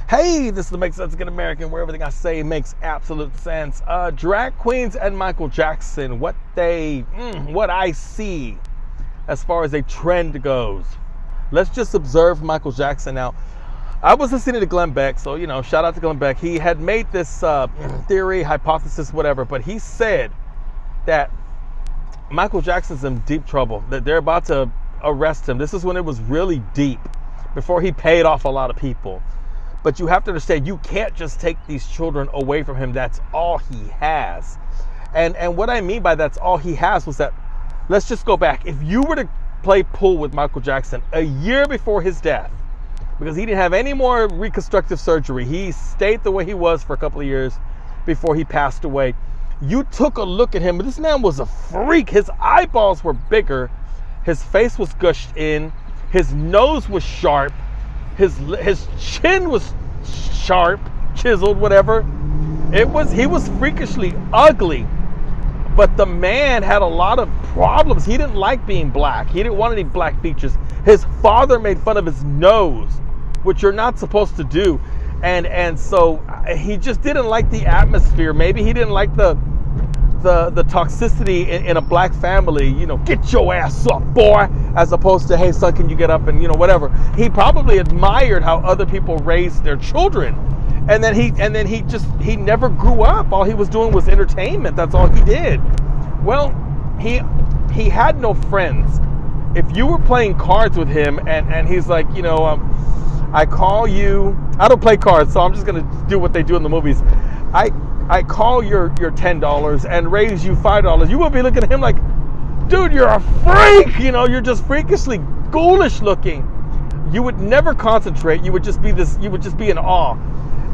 Hey, this is the Make Sense Again American, where everything I say makes absolute sense. Drag queens and Michael Jackson, what I see as far as a trend goes. Let's just observe Michael Jackson. Now, I was listening to Glenn Beck, so, shout out to Glenn Beck. He had made this theory, hypothesis, whatever, but he said that Michael Jackson's in deep trouble, that they're about to arrest him. This is when it was really deep, before he paid off a lot of people. But you have to understand, you can't just take these children away from him. That's all he has. And what I mean by that's all he has was that, let's just go back. If you were to play pool with Michael Jackson a year before his death, because he didn't have any more reconstructive surgery, he stayed the way he was for a couple of years before he passed away. You took a look at him. This man was a freak. His eyeballs were bigger. His face was gushed in. His nose was sharp. His chin was sharp, chiseled, whatever. He was freakishly ugly. But the man had a lot of problems. He didn't like being black. He didn't want any black features. His father made fun of his nose, which you're not supposed to do. And so he just didn't like the atmosphere. Maybe he didn't like the toxicity in a black family, get your ass up, boy, as opposed to, hey, son, can you get up and, whatever. He probably admired how other people raised their children. And then he never grew up. All he was doing was entertainment. That's all he did. Well, he had no friends. If you were playing cards with him and he's like, I call you, I don't play cards, so I'm just going to do what they do in the movies. I call your $10 and raise you $5. You will be looking at him like, dude, you're a freak. You're just freakishly ghoulish looking. You would never concentrate. You would just be in awe.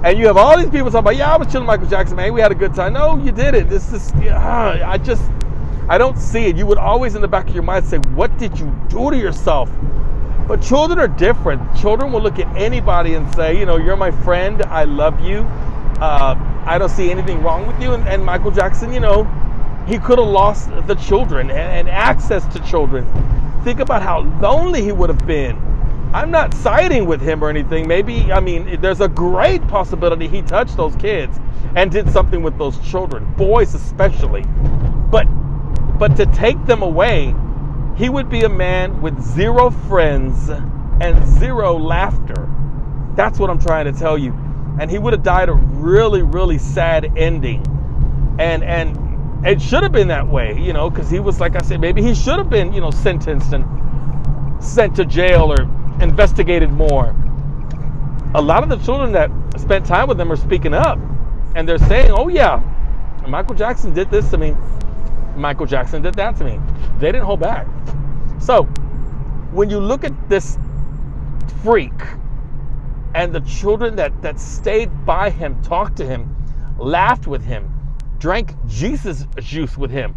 And you have all these people talking about, yeah, I was chilling with Michael Jackson, man. We had a good time. No, you didn't. I don't see it. You would always in the back of your mind say, what did you do to yourself? But children are different. Children will look at anybody and say, you're my friend. I love you. I don't see anything wrong with you. And Michael Jackson, he could have lost the children and access to children. Think about how lonely he would have been. I'm not siding with him or anything. There's a great possibility he touched those kids and did something with those children, boys especially. But to take them away, he would be a man with zero friends and zero laughter. That's what I'm trying to tell you. And he would have died a really, really sad ending. And it should have been that way, because he was, like I said, maybe he should have been, sentenced and sent to jail or investigated more. A lot of the children that spent time with him are speaking up. And they're saying, oh yeah, Michael Jackson did this to me. Michael Jackson did that to me. They didn't hold back. So when you look at this freak and the children that stayed by him, talked to him, laughed with him, drank Jesus juice with him,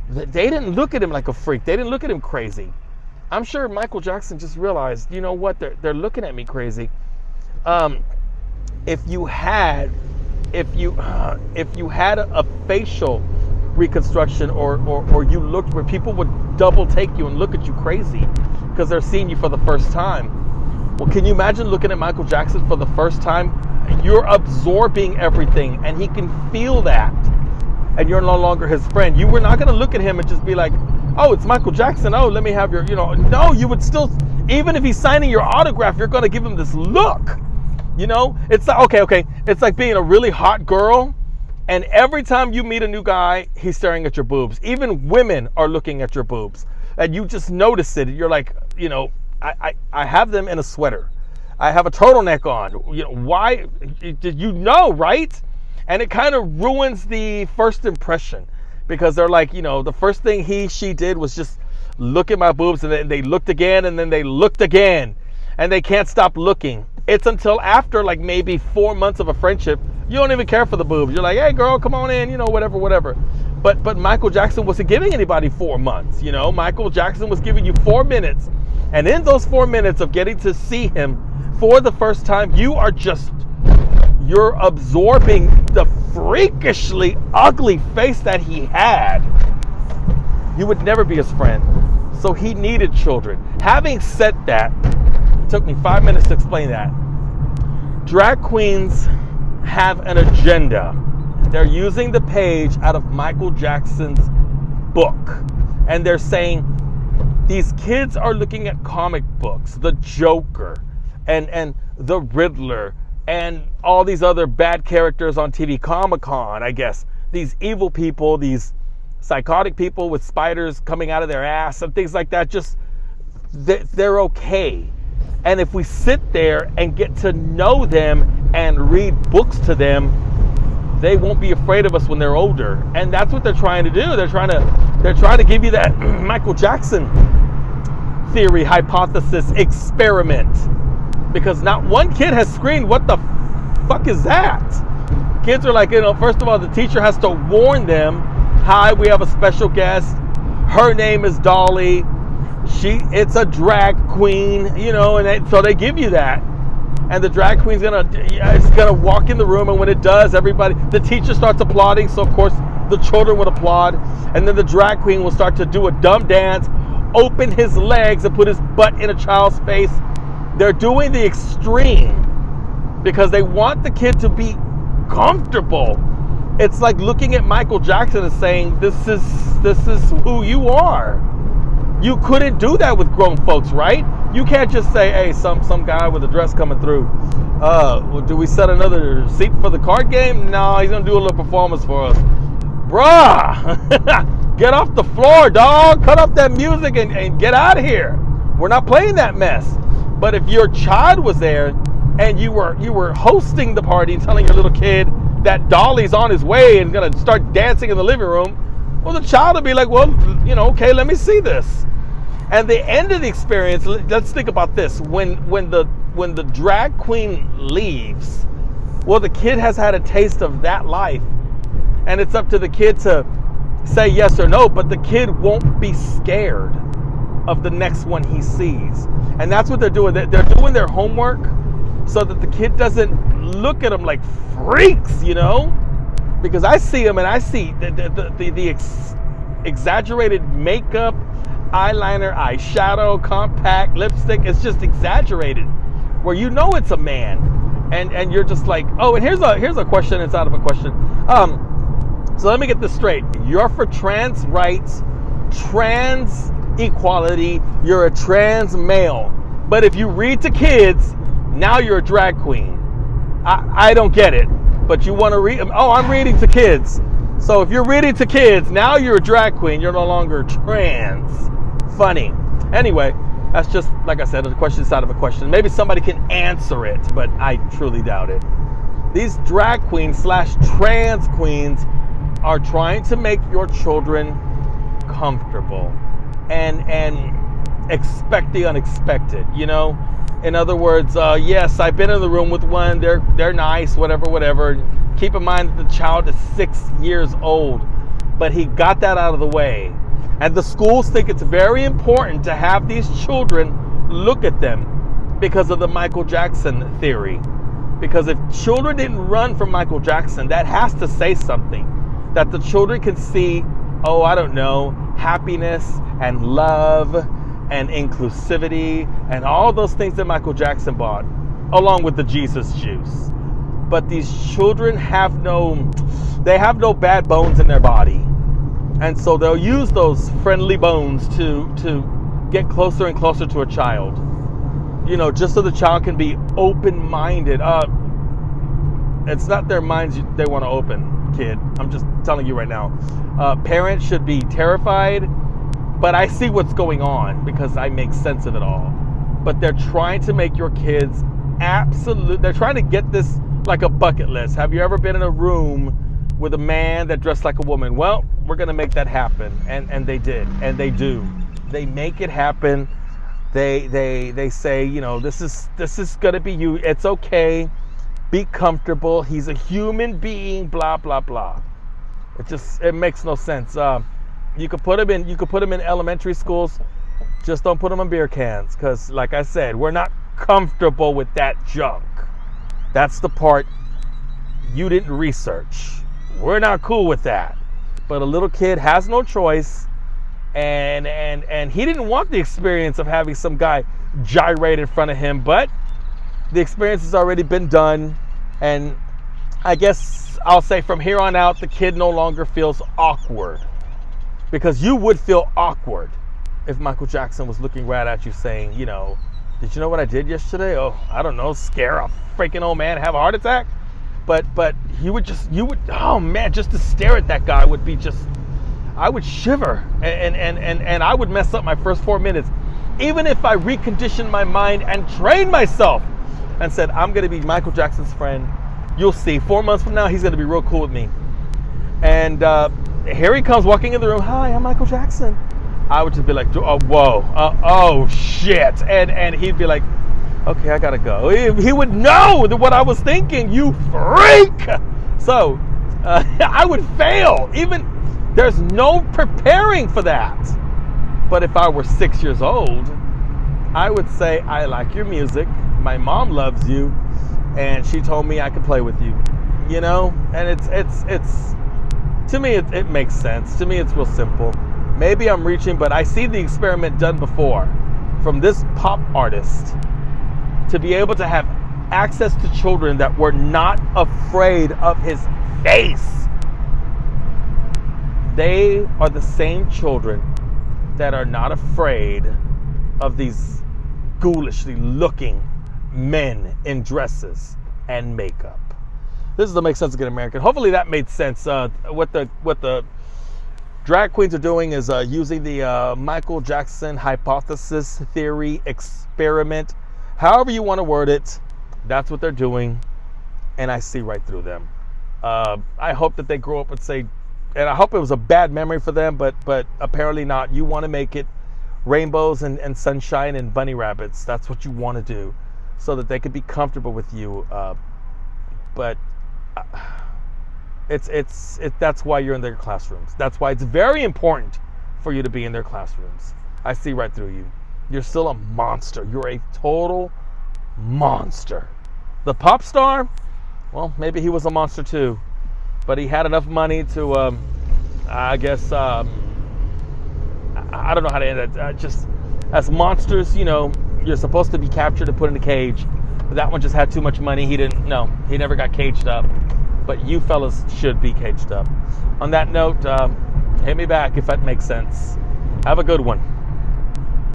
they didn't look at him like a freak. They didn't look at him crazy. I'm sure Michael Jackson just realized, you know what, they're looking at me crazy. If you had a facial reconstruction or you looked where people would double take you and look at you crazy because they're seeing you for the first time. Well, can you imagine looking at Michael Jackson for the first time? You're absorbing everything and he can feel that. And you're no longer his friend. You were not going to look at him and just be like, oh, it's Michael Jackson. Oh, let me have your, no, you would still, even if he's signing your autograph, you're going to give him this look. It's like, okay. It's like being a really hot girl. And every time you meet a new guy, he's staring at your boobs. Even women are looking at your boobs. And you just notice it. You're like, I have them in a sweater. I have a turtleneck on. Why? Did right? And it kind of ruins the first impression because they're like, the first thing she did was just look at my boobs, and then they looked again, and then they looked again, and they can't stop looking. It's until after like maybe 4 months of a friendship, you don't even care for the boobs. You're like, hey girl, come on in, whatever. But Michael Jackson wasn't giving anybody 4 months. Michael Jackson was giving you 4 minutes. And in those 4 minutes of getting to see him for the first time, you're absorbing the freakishly ugly face that he had. You would never be his friend. So he needed children. Having said that, it took me 5 minutes to explain that. Drag queens have an agenda. They're using the page out of Michael Jackson's book. And they're saying these kids are looking at comic books, the Joker and the Riddler and all these other bad characters on TV, Comic-Con, I guess. These evil people, these psychotic people with spiders coming out of their ass and things like that, just they're okay. And if we sit there and get to know them and read books to them, they won't be afraid of us when they're older. And that's what they're trying to do. They're trying to give you that Michael Jackson theory, hypothesis, experiment. Because not one kid has screamed, "What the fuck is that?" Kids are like, first of all, the teacher has to warn them, "Hi, we have a special guest. Her name is Dolly. It's a drag queen," and so they give you that. And the drag queen's gonna walk in the room, and when it does, the teacher starts applauding, so of course the children would applaud, and then the drag queen will start to do a dumb dance, open his legs and put his butt in a child's face. They're doing the extreme because they want the kid to be comfortable. It's like looking at Michael Jackson and saying, this is who you are. You couldn't do that with grown folks, right? You can't just say, "Hey, some guy with a dress coming through. Do we set another seat for the card game?" No, he's gonna do a little performance for us. Bruh, get off the floor, dog. Cut off that music and get out of here. We're not playing that mess. But if your child was there and you were hosting the party and telling your little kid that Dolly's on his way and gonna start dancing in the living room, well, the child will be like, "Well, okay, let me see this." And the end of the experience, let's think about this. When the drag queen leaves, well, the kid has had a taste of that life. And it's up to the kid to say yes or no, but the kid won't be scared of the next one he sees. And that's what they're doing. They're doing their homework so that the kid doesn't look at them like freaks, Because I see them and I see the exaggerated makeup, eyeliner, eyeshadow, compact, lipstick. It's just exaggerated, where it's a man, and you're just like, oh. And here's a question inside of a question. So let me get this straight. You're for trans rights, trans equality. You're a trans male, but if you read to kids, now you're a drag queen. I don't get it. But you want to read? Oh, I'm reading to kids. So if you're reading to kids, now you're a drag queen. You're no longer trans. Funny. Anyway, that's just, like I said, a question inside of a question. Maybe somebody can answer it, but I truly doubt it. These drag queens / trans queens are trying to make your children comfortable and expect the unexpected, In other words, yes, I've been in the room with one. They're nice, whatever. Keep in mind that the child is 6 years old, but he got that out of the way. And the schools think it's very important to have these children look at them because of the Michael Jackson theory. Because if children didn't run from Michael Jackson, that has to say something. That the children can see, happiness and love and inclusivity and all those things that Michael Jackson bought, along with the Jesus juice. But these children have no bad bones in their body. And so they'll use those friendly bones to get closer and closer to a child. Just so the child can be open-minded. It's not their minds they want to open, kid. I'm just telling you right now. Parents should be terrified, but I see what's going on because I make sense of it all. But they're trying to make your kids they're trying to get this like a bucket list. Have you ever been in a room with a man that dressed like a woman? Well, we're going to make that happen. And they did. And they do. They make it happen. They say, this is going to be you. It's okay. Be comfortable. He's a human being, blah, blah, blah. It makes no sense. You could put him in elementary schools. Just don't put them in beer cans. Because like I said, we're not comfortable with that junk. That's the part you didn't research. We're not cool with that. But a little kid has no choice, and he didn't want the experience of having some guy gyrate in front of him, but the experience has already been done, and I guess I'll say from here on out, the kid no longer feels awkward, because you would feel awkward if Michael Jackson was looking right at you saying, you know, did you know what I did yesterday? Oh, I don't know, scare a freaking old man, have a heart attack. But you would, oh man, just to stare at that guy would be just, I would shiver, and I would mess up my first 4 minutes. Even if I reconditioned my mind and trained myself and said, I'm going to be Michael Jackson's friend, you'll see, 4 months from now, he's going to be real cool with me. And here he comes walking in the room, hi, I'm Michael Jackson. I would just be like, oh, whoa, oh shit. And he'd be like, okay, I gotta go. He would know what I was thinking, you freak. So I would fail. Even there's no preparing for that. But if I were 6 years old, I would say, I like your music. My mom loves you, and she told me I could play with you. You know, and it's to me it makes sense. To me, it's real simple. Maybe I'm reaching, but I see the experiment done before from this pop artist to be able to have access to children that were not afraid of his face. They are the same children that are not afraid of these ghoulishly looking men in dresses and makeup. This is the Make Sense of Good American. Hopefully that made sense. What the drag queens are doing is using the Michael Jackson hypothesis theory experiment. However you want to word it, that's what they're doing, and I see right through them. I hope that they grow up and say, and I hope it was a bad memory for them, but apparently not. You want to make it rainbows and sunshine and bunny rabbits. That's what you want to do, so that they could be comfortable with you. But that's why you're in their classrooms. That's why it's very important for you to be in their classrooms. I see right through you. You're still a monster. You're a total monster. The pop star, well, maybe he was a monster too, but he had enough money to, I guess, I don't know how to end it. Just as monsters, you know, you're supposed to be captured and put in a cage. But that one just had too much money. He never got caged up. But you fellas should be caged up. On that note, hit me back if that makes sense. Have a good one.